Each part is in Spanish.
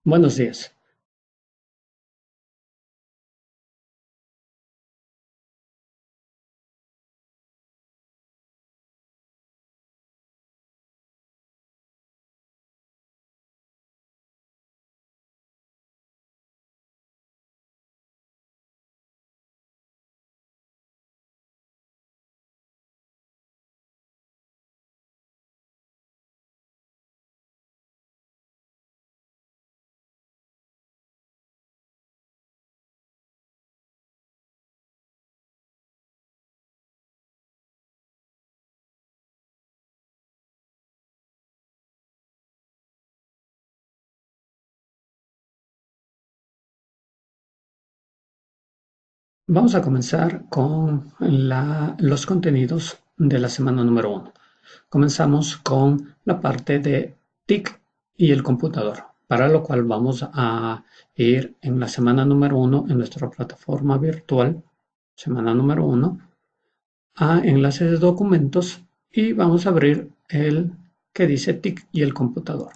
Buenos días. Vamos a comenzar con los contenidos de la semana número uno. Comenzamos con la parte de TIC y el computador, para lo cual vamos a ir en la semana número uno en nuestra plataforma virtual, semana número uno, a enlace de documentos y vamos a abrir el que dice TIC y el computador.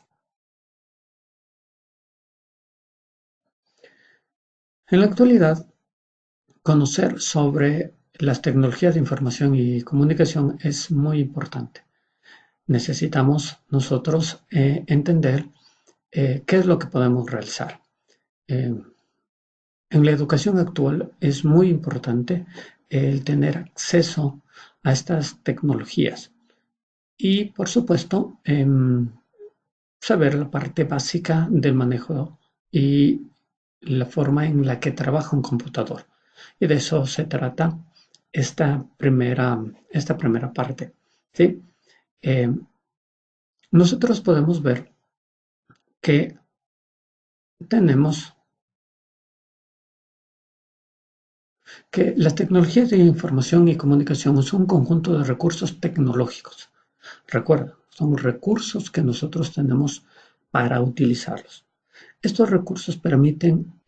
En la actualidad, conocer sobre las tecnologías de información y comunicación es muy importante. Necesitamos nosotros entender qué es lo que podemos realizar. Eh, en la educación actual es muy importante el tener acceso a estas tecnologías y, por supuesto, saber la parte básica del manejo y la forma en la que trabaja un computador. Y de eso se trata esta primera parte. ¿Sí? Eh, Nosotros podemos ver que tenemos que las tecnologías de información y comunicación son un conjunto de recursos tecnológicos. Recuerda, son recursos que nosotros tenemos para utilizarlos. Estos recursos permiten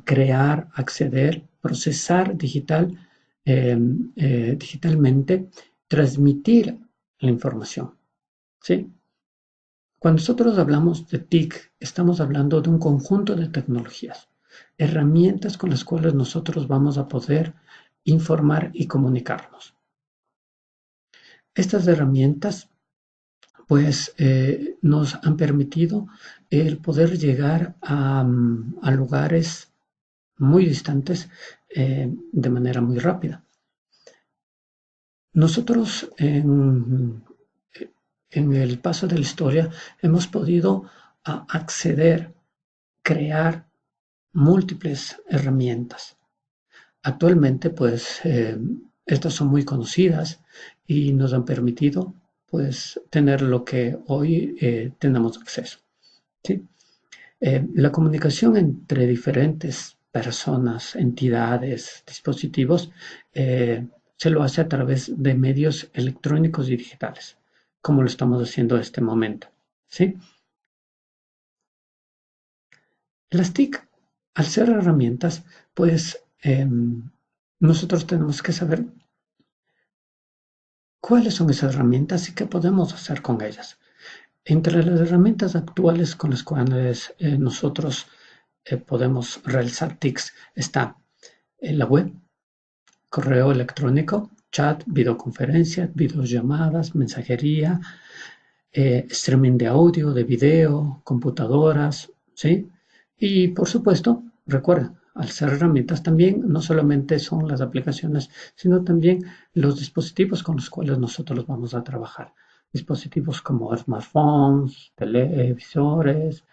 crear, acceder, procesar digitalmente, transmitir la información. ¿Sí? Cuando nosotros hablamos de TIC, estamos hablando de un conjunto de tecnologías, herramientas con las cuales nosotros vamos a poder informar y comunicarnos. Estas herramientas pues nos han permitido el poder llegar a lugares muy distantes de manera muy rápida. Nosotros en el paso de la historia hemos podido acceder, crear múltiples herramientas. Actualmente, pues, estas son muy conocidas y nos han permitido, pues, tener lo que hoy tenemos acceso. ¿Sí? La comunicación entre diferentes personas, entidades, dispositivos, se lo hace a través de medios electrónicos y digitales, como lo estamos haciendo en este momento. ¿Sí? Las TIC, al ser herramientas, pues nosotros tenemos que saber cuáles son esas herramientas y qué podemos hacer con ellas. Entre las herramientas actuales con las cuales nosotros podemos realizar TICs está la web, correo electrónico, chat, videoconferencia, videollamadas, mensajería, streaming de audio, de video, computadoras, ¿sí? Y por supuesto, recuerda, al ser herramientas también no solamente son las aplicaciones, sino también los dispositivos con los cuales nosotros vamos a trabajar. Dispositivos como smartphones, televisores,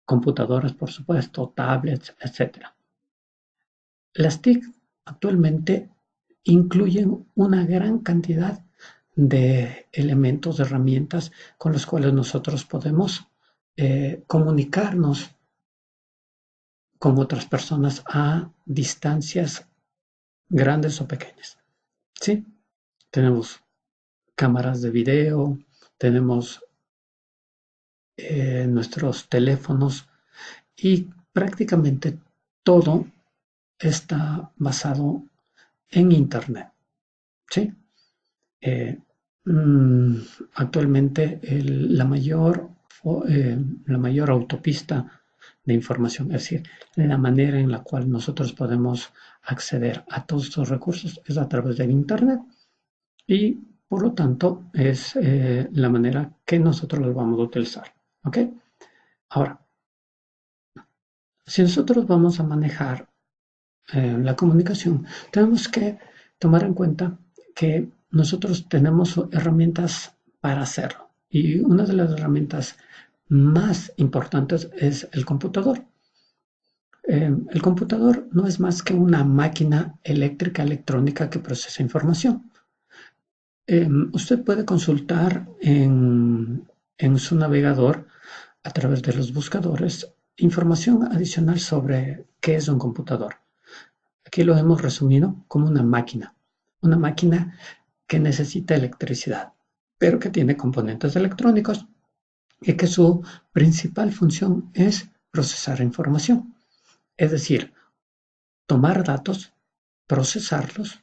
computadoras, por supuesto, tablets, etcétera. Las TIC actualmente incluyen una gran cantidad de elementos, de herramientas con los cuales nosotros podemos comunicarnos con otras personas a distancias grandes o pequeñas. ¿Sí? Tenemos cámaras de video, tenemos nuestros teléfonos y prácticamente todo está basado en Internet. ¿Sí? Eh, mm, Actualmente la mayor la mayor autopista de información, es decir, la manera en la cual nosotros podemos acceder a todos estos recursos es a través del Internet y por lo tanto es la manera que nosotros los vamos a utilizar. ¿Ok? Ahora, si nosotros vamos a manejar la comunicación, tenemos que tomar en cuenta que nosotros tenemos herramientas para hacerlo. Y una de las herramientas más importantes es el computador. El computador no es más que una máquina eléctrica electrónica que procesa información. Usted puede consultar en su navegador a través de los buscadores información adicional sobre qué es un computador. Aquí lo hemos resumido como una máquina que necesita electricidad, pero que tiene componentes electrónicos y que su principal función es procesar información, es decir, tomar datos, procesarlos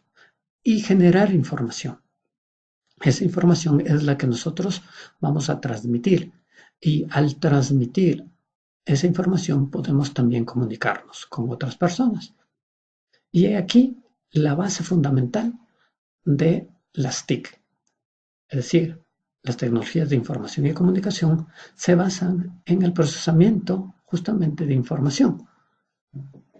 y generar información. Esa información es la que nosotros vamos a transmitir y al transmitir esa información podemos también comunicarnos con otras personas. Y aquí la base fundamental de las TIC, es decir, las tecnologías de información y comunicación se basan en el procesamiento justamente de información.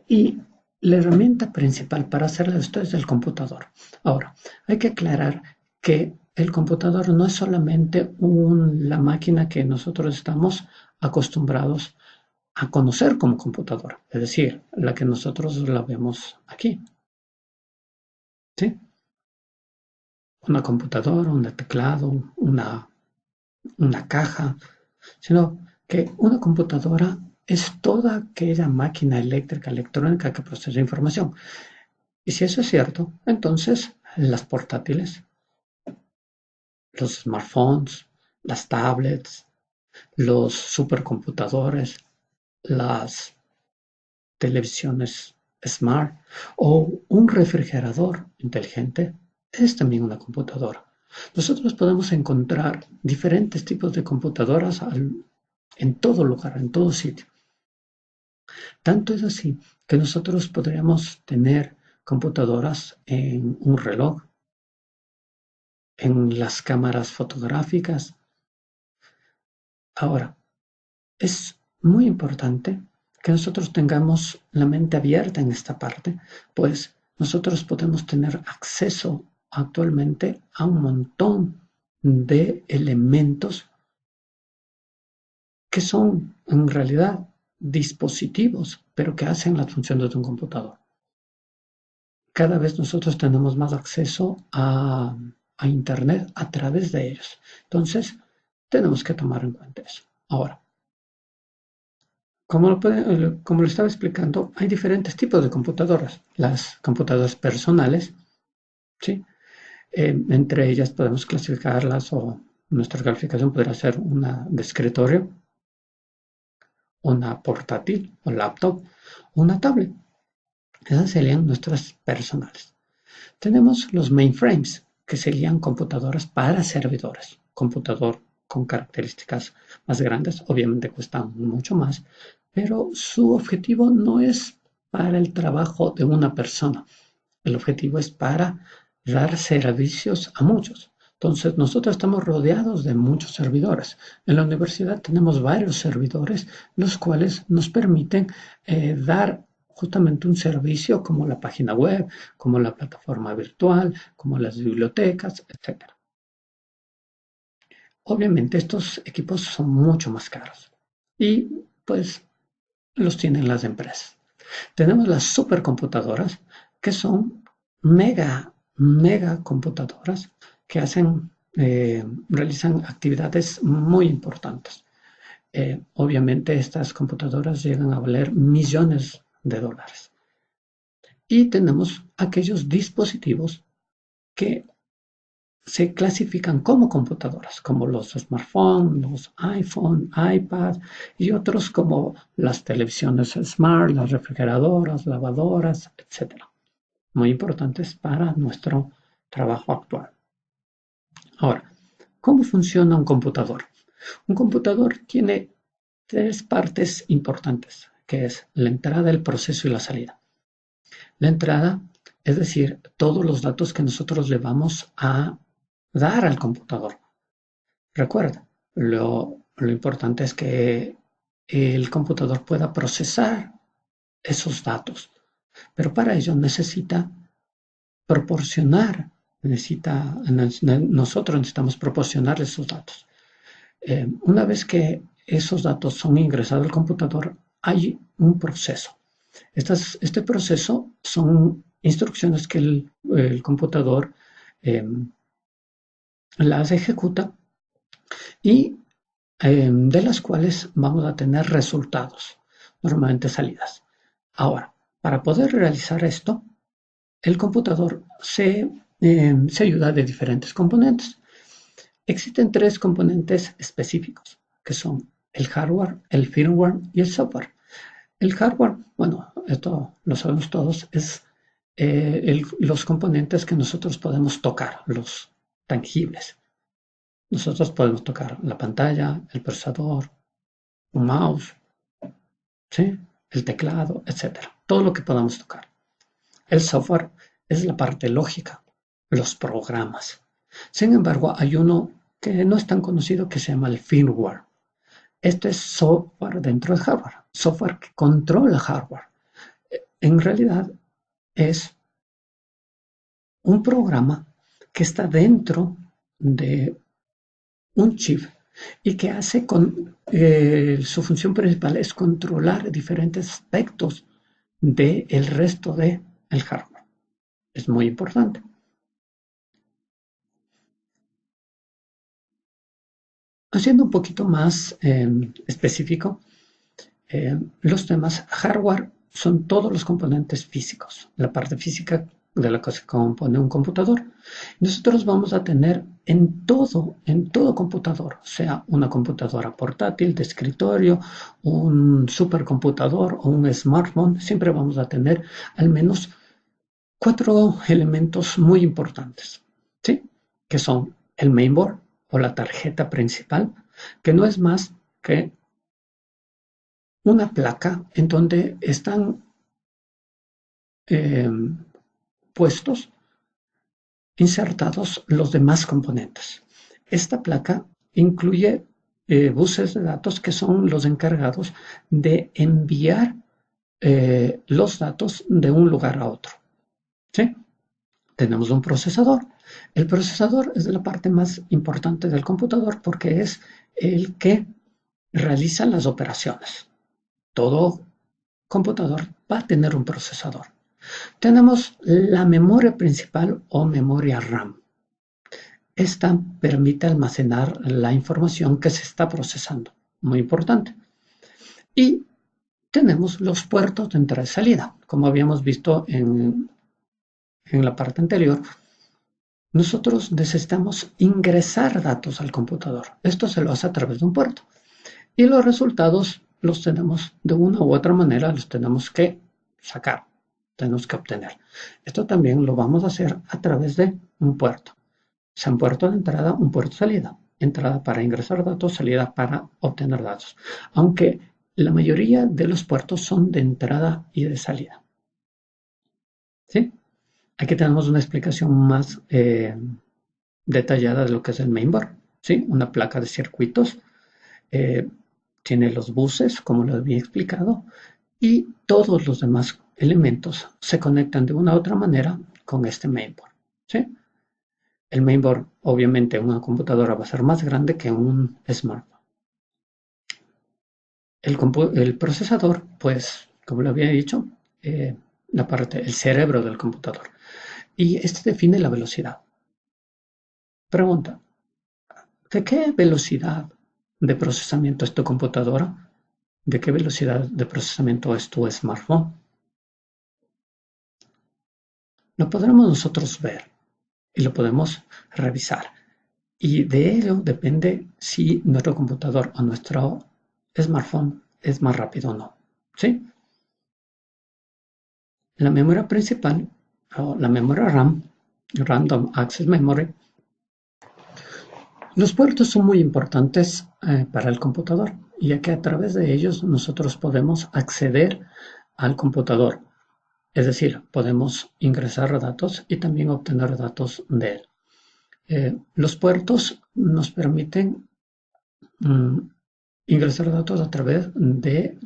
Y la herramienta principal para hacer esto es el computador. Ahora, hay que aclarar que el computador no es solamente la máquina que nosotros estamos acostumbrados a conocer como computadora, es decir, la que nosotros la vemos aquí. ¿Sí? Una computadora, un teclado, una caja, sino que una computadora es toda aquella máquina eléctrica, electrónica que procesa información. Y si eso es cierto, entonces las portátiles, los smartphones, las tablets, los supercomputadores, las televisiones smart o un refrigerador inteligente es también una computadora. Nosotros podemos encontrar diferentes tipos de computadoras en todo lugar, en todo sitio. Tanto es así que nosotros podríamos tener computadoras en un reloj, en las cámaras fotográficas. Ahora, es muy importante que nosotros tengamos la mente abierta en esta parte, pues nosotros podemos tener acceso actualmente a un montón de elementos que son en realidad dispositivos, pero que hacen las funciones de un computador. Cada vez nosotros tenemos más acceso a Internet a través de ellos. Entonces, tenemos que tomar en cuenta eso. Ahora, como lo estaba explicando, hay diferentes tipos de computadoras. Las computadoras personales, ¿sí? Entre ellas podemos clasificarlas o nuestra calificación podría ser una de escritorio, una portátil o laptop, una tablet. Esas serían nuestras personales. Tenemos los mainframes, que serían computadoras para servidores. Computador con características más grandes, obviamente cuestan mucho más, pero su objetivo no es para el trabajo de una persona. El objetivo es para dar servicios a muchos. Entonces, nosotros estamos rodeados de muchos servidores. En la universidad tenemos varios servidores, los cuales nos permiten dar justamente un servicio como la página web, como la plataforma virtual, como las bibliotecas, etcétera. Obviamente estos equipos son mucho más caros y pues los tienen las empresas. Tenemos las supercomputadoras que son mega computadoras que realizan actividades muy importantes. Obviamente estas computadoras llegan a valer millones de dólares. Y tenemos aquellos dispositivos que se clasifican como computadoras, como los smartphones, los iPhone, iPad y otros como las televisiones smart, las refrigeradoras, lavadoras, etcétera. Muy importantes para nuestro trabajo actual. Ahora, ¿cómo funciona un computador? Un computador tiene tres partes importantes, que es la entrada, el proceso y la salida. La entrada, es decir, todos los datos que nosotros le vamos a dar al computador. Recuerda, lo importante es que el computador pueda procesar esos datos, pero para ello necesita proporcionar, nosotros necesitamos proporcionar esos datos. Una vez que esos datos son ingresados al computador, hay un proceso. Este proceso son instrucciones que el computador las ejecuta y de las cuales vamos a tener resultados, normalmente salidas. Ahora, para poder realizar esto, el computador se ayuda de diferentes componentes. Existen tres componentes específicos, que son el hardware, el firmware y el software. El hardware, bueno, esto lo sabemos todos, es los componentes que nosotros podemos tocar, los tangibles. Nosotros podemos tocar la pantalla, el procesador, un mouse, ¿sí? El teclado, etcétera. Todo lo que podamos tocar. El software es la parte lógica, los programas. Sin embargo, hay uno que no es tan conocido que se llama el firmware. Este es software dentro del hardware, software que controla hardware. En realidad es un programa que está dentro de un chip y que hace su función principal es controlar diferentes aspectos del resto del hardware. Es muy importante. Haciendo un poquito más específico, los temas hardware son todos los componentes físicos, la parte física de la que se compone un computador. Nosotros vamos a tener en todo computador, sea una computadora portátil de escritorio, un supercomputador o un smartphone, siempre vamos a tener al menos 4 elementos muy importantes, ¿sí? Que son el mainboard o la tarjeta principal, que no es más que una placa en donde están eh, puestos, insertados los demás componentes. Esta placa incluye buses de datos que son los encargados de enviar los datos de un lugar a otro. ¿Sí? Tenemos un procesador. El procesador es la parte más importante del computador porque es el que realiza las operaciones. Todo computador va a tener un procesador. Tenemos la memoria principal o memoria RAM. Esta permite almacenar la información que se está procesando. Muy importante. Y tenemos los puertos de entrada y salida. Como habíamos visto en la parte anterior, nosotros necesitamos ingresar datos al computador. Esto se lo hace a través de un puerto. Y los resultados los tenemos de una u otra manera, los tenemos que sacar, tenemos que obtener. Esto también lo vamos a hacer a través de un puerto. Sea un puerto de entrada, un puerto de salida. Entrada para ingresar datos, salida para obtener datos. Aunque la mayoría de los puertos son de entrada y de salida. ¿Sí? Aquí tenemos una explicación más detallada de lo que es el mainboard. ¿Sí? Una placa de circuitos. Tiene los buses, como lo había explicado, y todos los demás elementos se conectan de una u otra manera con este mainboard. ¿Sí? El mainboard, obviamente, una computadora va a ser más grande que un smartphone. El procesador, pues, como lo había dicho, el cerebro del computador. Y este define la velocidad. Pregunta, ¿de qué velocidad de procesamiento es tu computadora? ¿De qué velocidad de procesamiento es tu smartphone? Lo podremos nosotros ver y lo podemos revisar. Y de ello depende si nuestro computador o nuestro smartphone es más rápido o no. ¿Sí? La memoria principal, o la memoria RAM, Random Access Memory, Los puertos son muy importantes para el computador, ya que a través de ellos nosotros podemos acceder al computador. Es decir, podemos ingresar datos y también obtener datos de él. Los puertos nos permiten mm, ingresar datos a través de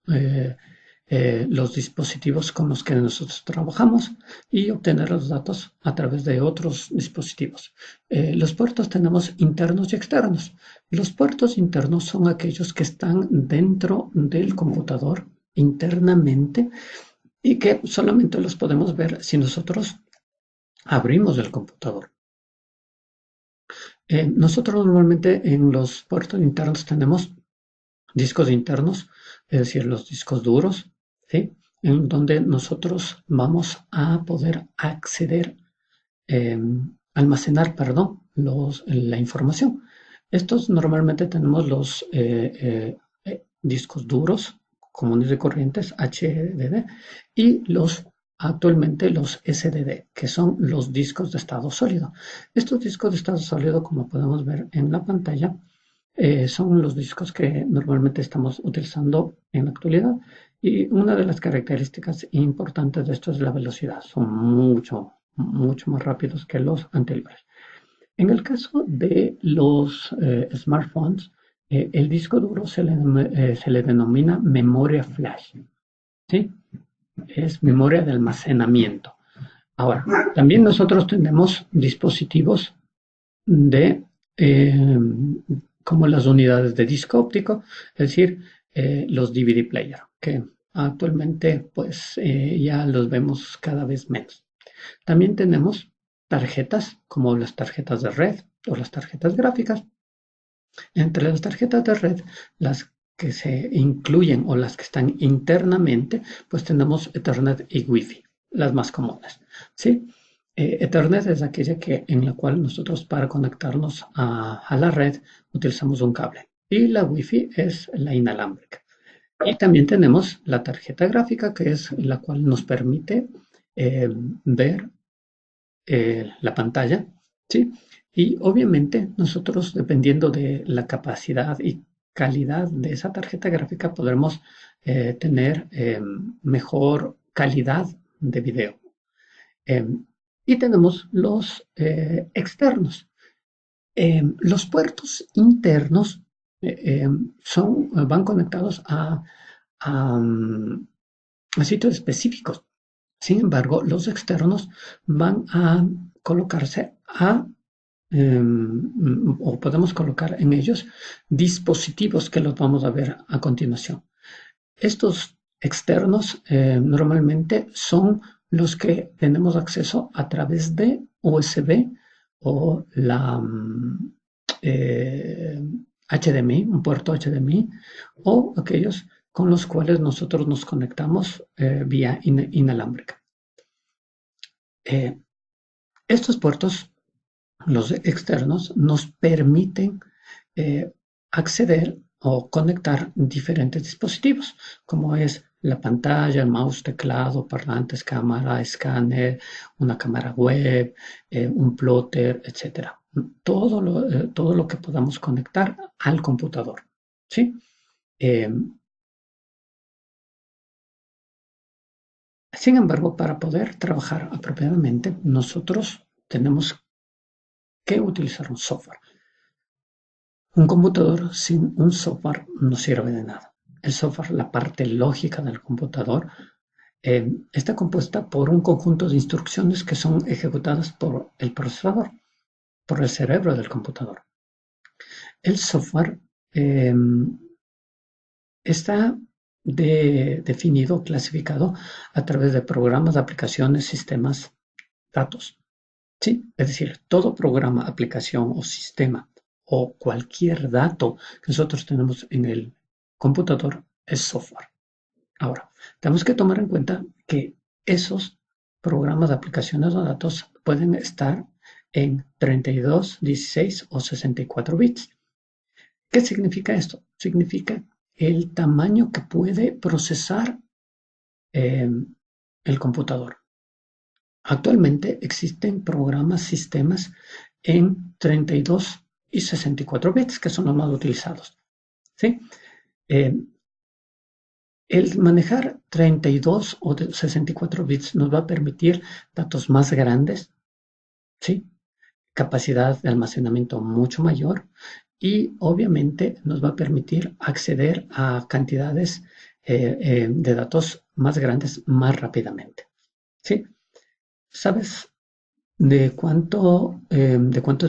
eh, los dispositivos con los que nosotros trabajamos y obtener los datos a través de otros dispositivos. Los puertos tenemos internos y externos. Los puertos internos son aquellos que están dentro del computador internamente y que solamente los podemos ver si nosotros abrimos el computador. Nosotros normalmente en los puertos internos tenemos discos internos, es decir, los discos duros, ¿sí? En donde nosotros vamos a poder acceder, eh, almacenar, perdón, la información. Estos normalmente tenemos los discos duros comunes y corrientes, HDD, y actualmente los SDD, que son los discos de estado sólido. Estos discos de estado sólido, como podemos ver en la pantalla, son los discos que normalmente estamos utilizando en la actualidad. Y una de las características importantes de esto es la velocidad. Son mucho más rápidos que los anteriores. En el caso de los smartphones, el disco duro se le denomina memoria flash, ¿sí? Es memoria de almacenamiento. Ahora, también nosotros tenemos dispositivos de eh, como las unidades de disco óptico, es decir, los DVD player, que actualmente pues ya los vemos cada vez menos. También tenemos tarjetas como las tarjetas de red o las tarjetas gráficas. Entre las tarjetas de red, las que se incluyen o las que están internamente, pues tenemos Ethernet y Wi-Fi, las más comunes, ¿sí? Ethernet es aquella en la cual nosotros para conectarnos a la red utilizamos un cable y la Wi-Fi es la inalámbrica. Y también tenemos la tarjeta gráfica, que es la cual nos permite ver la pantalla, ¿sí? Y obviamente nosotros, dependiendo de la capacidad y calidad de esa tarjeta gráfica, podremos tener mejor calidad de video. Eh, y tenemos los externos. Los puertos internos van conectados a a sitios específicos. Sin embargo, los externos van a colocarse o podemos colocar en ellos dispositivos que los vamos a ver a continuación. Estos externos normalmente son los que tenemos acceso a través de USB o HDMI, un puerto HDMI, o aquellos con los cuales nosotros nos conectamos vía inalámbrica. Estos puertos, los externos, nos permiten acceder o conectar diferentes dispositivos, como es la pantalla, el mouse, teclado, parlantes, cámara, escáner, una cámara web, un plotter, etc. Todo lo que podamos conectar al computador, ¿sí? Sin embargo, para poder trabajar apropiadamente, nosotros tenemos que utilizar un software. Un computador sin un software no sirve de nada. El software, la parte lógica del computador, está compuesta por un conjunto de instrucciones que son ejecutadas por el procesador, por el cerebro del computador. El software eh, está definido, clasificado a través de programas, aplicaciones, sistemas, datos. Sí, es decir, todo programa, aplicación o sistema o cualquier dato que nosotros tenemos en el computador es software. Ahora, tenemos que tomar en cuenta que esos programas, aplicaciones o datos pueden estar en 32, 16 o 64 bits. ¿Qué significa esto? Significa el tamaño que puede procesar eh, el computador. Actualmente existen programas, sistemas en 32 y 64 bits, que son los más utilizados. ¿Sí? El manejar 32 o 64 bits nos va a permitir datos más grandes, ¿sí? Capacidad de almacenamiento mucho mayor y obviamente nos va a permitir acceder a cantidades de datos más grandes más rápidamente. ¿Sí? ¿Sabes de cuántos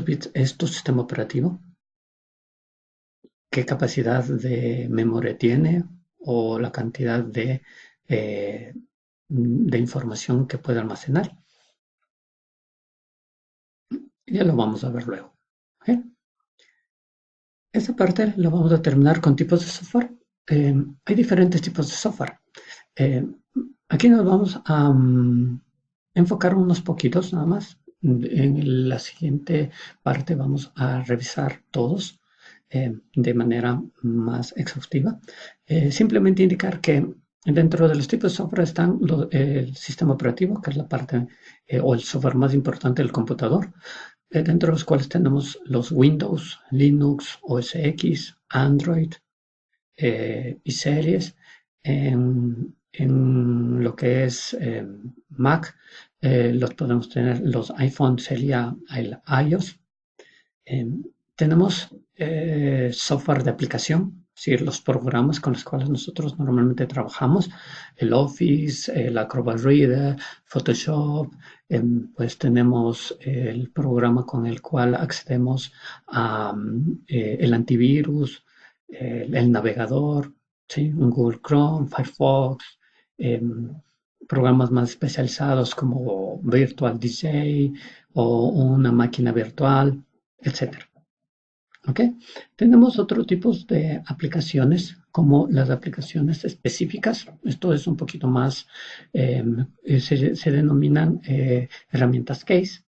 bits es tu sistema operativo? ¿Qué capacidad de memoria tiene o la cantidad de información que puede almacenar? Ya lo vamos a ver luego. ¿Eh? Esta parte la vamos a terminar con tipos de software. Hay diferentes tipos de software. Eh, Aquí nos vamos a enfocar unos poquitos nada más. En la siguiente parte vamos a revisar todos de manera más exhaustiva. Simplemente indicar que dentro de los tipos de software están el sistema operativo, que es la parte o el software más importante del computador, dentro de los cuales tenemos los Windows, Linux, OS X, Android y series. En lo que es Mac, los podemos tener los iPhone, sería el iOS. Tenemos software de aplicación, es decir, los programas con los cuales nosotros normalmente trabajamos, el Office, el Acrobat Reader, Photoshop, pues tenemos el programa con el cual accedemos a el antivirus, el navegador, ¿sí? Un Google Chrome, Firefox, programas más especializados como Virtual DJ o una máquina virtual, etcétera. ¿Ok? Tenemos otros tipos de aplicaciones, como las aplicaciones específicas. Esto es un poquito más, se denominan herramientas case.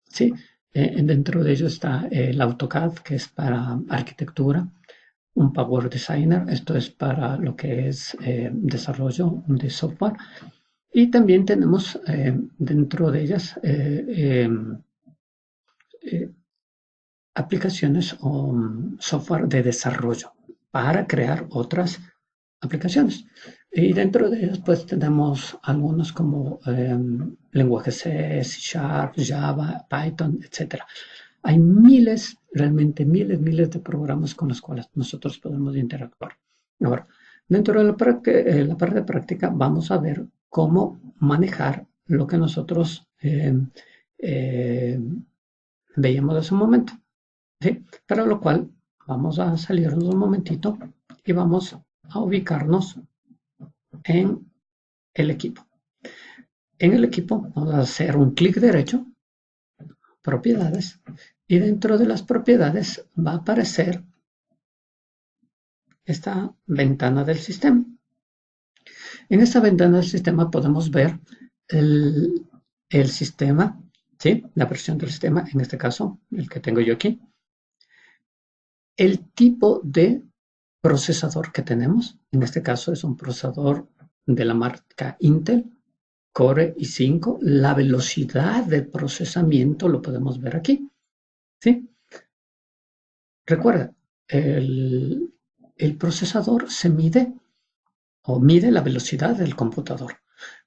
¿Sí? Dentro de ello está el AutoCAD, que es para arquitectura, un Power Designer, esto es para lo que es desarrollo de software. Y también tenemos dentro de ellas aplicaciones o software de desarrollo para crear otras aplicaciones. Y dentro de ellas, pues tenemos algunos como lenguajes C, C Sharp, Java, Python, etc. Hay miles, realmente miles de programas con los cuales nosotros podemos interactuar. Ahora, dentro de la parte práctica, vamos a ver cómo manejar lo que nosotros veíamos hace un momento. ¿Sí? Para lo cual vamos a salirnos un momentito y vamos a ubicarnos en el equipo. En el equipo vamos a hacer un clic derecho, propiedades, y dentro de las propiedades va a aparecer esta ventana del sistema. En esta ventana del sistema podemos ver el sistema, ¿sí? La versión del sistema, en este caso, el que tengo yo aquí. El tipo de procesador que tenemos, en este caso es un procesador de la marca Intel, Core i5, la velocidad de procesamiento lo podemos ver aquí, ¿sí? Recuerda, el procesador se mide o mide la velocidad del computador.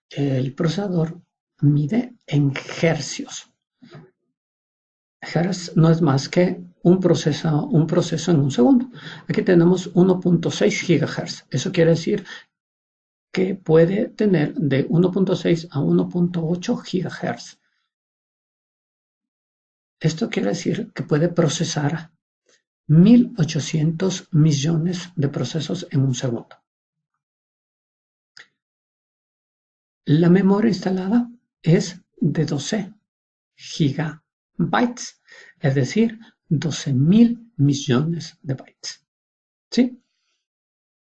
El procesador mide en hercios. Hertz no es más que un proceso en un segundo. Aquí tenemos 1.6 GHz. Eso quiere decir que puede tener de 1.6 a 1.8 GHz. Esto quiere decir que puede procesar 1.800 millones de procesos en un segundo. La memoria instalada es de 12 gigabytes, es decir, 12.000 millones de bytes. ¿Sí?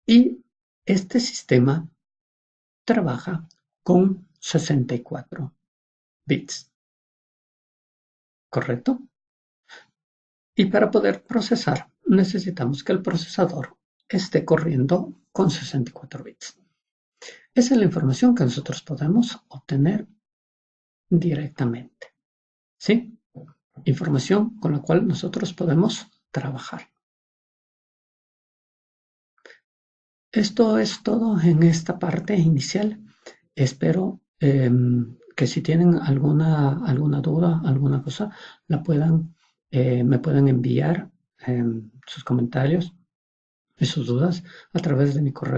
Y este sistema trabaja con 64 bits. ¿Correcto? Y para poder procesar, necesitamos que el procesador esté corriendo con 64 bits. Esa es la información que nosotros podemos obtener directamente. ¿Sí? información con la cual nosotros podemos trabajar. Esto es todo en esta parte inicial. Espero que si tienen alguna duda, alguna cosa, me puedan enviar sus comentarios y sus dudas a través de mi correo